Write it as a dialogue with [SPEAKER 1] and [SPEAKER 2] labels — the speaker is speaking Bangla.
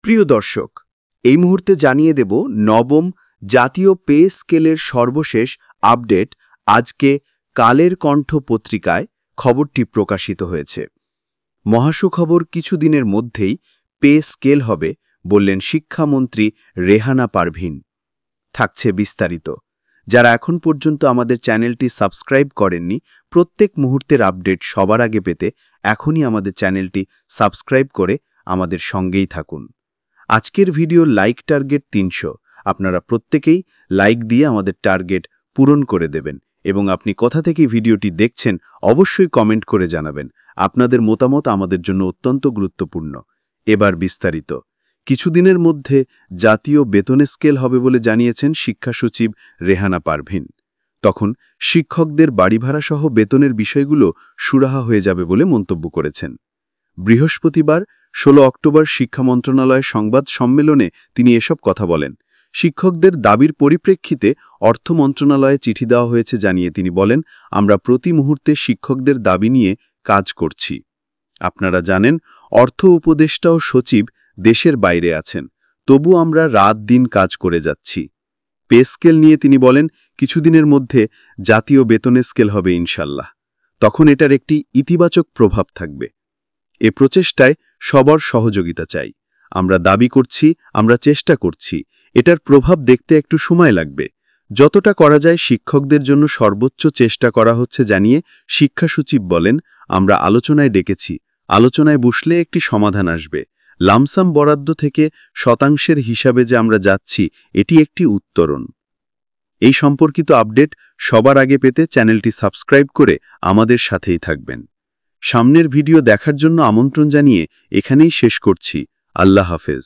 [SPEAKER 1] প্রিয় দর্শক, এই মুহূর্তে জানিয়ে দেব নবম জাতীয় পে স্কেলের সর্বশেষ আপডেট। আজকে কালের কণ্ঠ পত্রিকায় খবরটি প্রকাশিত হয়েছে। মহাসুখবর, কিছুদিনের মধ্যেই পে স্কেল হবে বললেন শিক্ষামন্ত্রী রেহানা পারভীন। থাকছে বিস্তারিত। যারা এখন পর্যন্ত আমাদের চ্যানেলটি সাবস্ক্রাইব করেননি, প্রত্যেক মুহূর্তের আপডেট সবার আগে পেতে এখনই আমাদের চ্যানেলটি সাবস্ক্রাইব করে আমাদের সঙ্গেই থাকুন। আজকের ভিডিওর লাইক টার্গেট 300। আপনারা প্রত্যেকেই লাইক দিয়ে আমাদের টার্গেট পূরণ করে দেবেন এবং আপনি কোথা থেকে ভিডিওটি দেখছেন অবশ্যই কমেন্ট করে জানাবেন। আপনাদের মতামত আমাদের জন্য অত্যন্ত গুরুত্বপূর্ণ। এবার বিস্তারিত। কিছুদিনের মধ্যে জাতীয় বেতন স্কেল হবে বলে জানিয়েছেন শিক্ষা সচিব রেহানা পারভীন। তখন শিক্ষকদের বাড়ি ভাড়া সহ বেতনের বিষয়গুলো সুরাহা হয়ে যাবে বলে মন্তব্য করেছেন। বৃহস্পতিবার 16 অক্টোবর শিক্ষা মন্ত্রণালয়ের সংবাদ সম্মেলনে তিনি এসব কথা বলেন। শিক্ষকদের দাবির পরিপ্রেক্ষিতে অর্থ মন্ত্রণালয়ে চিঠি দেওয়া হয়েছে জানিয়ে তিনি বলেন, আমরা প্রতি মুহূর্তে শিক্ষকদের দাবি নিয়ে কাজ করছি। আপনারা জানেন, অর্থ উপদেষ্টা ও সচিব দেশের বাইরে আছেন, তবু আমরা রাত দিন কাজ করে যাচ্ছি। পে স্কেল নিয়ে তিনি বলেন, কিছুদিনের মধ্যে জাতীয় বেতনের স্কেল হবে ইনশাল্লাহ। তখন এটার একটি ইতিবাচক প্রভাব থাকবে। এ প্রচেষ্টায় সবার সহযোগিতা চাই। আমরা দাবি করছি, আমরা চেষ্টা করছি। এটার প্রভাব দেখতে একটু সময় লাগবে। যতটা করা যায় শিক্ষকদের জন্য সর্বোচ্চ চেষ্টা করা হচ্ছে জানিয়ে শিক্ষা সচিব বলেন, আমরা আলোচনায় ডেকেছি। আলোচনায় বসলে একটি সমাধান আসবে। লামসাম বরাদ্দ থেকে শতাংশের হিসাবে যে আমরা যাচ্ছি, এটি একটি উত্তরণ। এই সম্পর্কিত আপডেট সবার আগে পেতে চ্যানেলটি সাবস্ক্রাইব করে আমাদের সাথেই থাকবেন। সামনের ভিডিও দেখার জন্য আমন্ত্রণ জানিয়ে এখানেই শেষ করছি। আল্লাহ হাফেজ।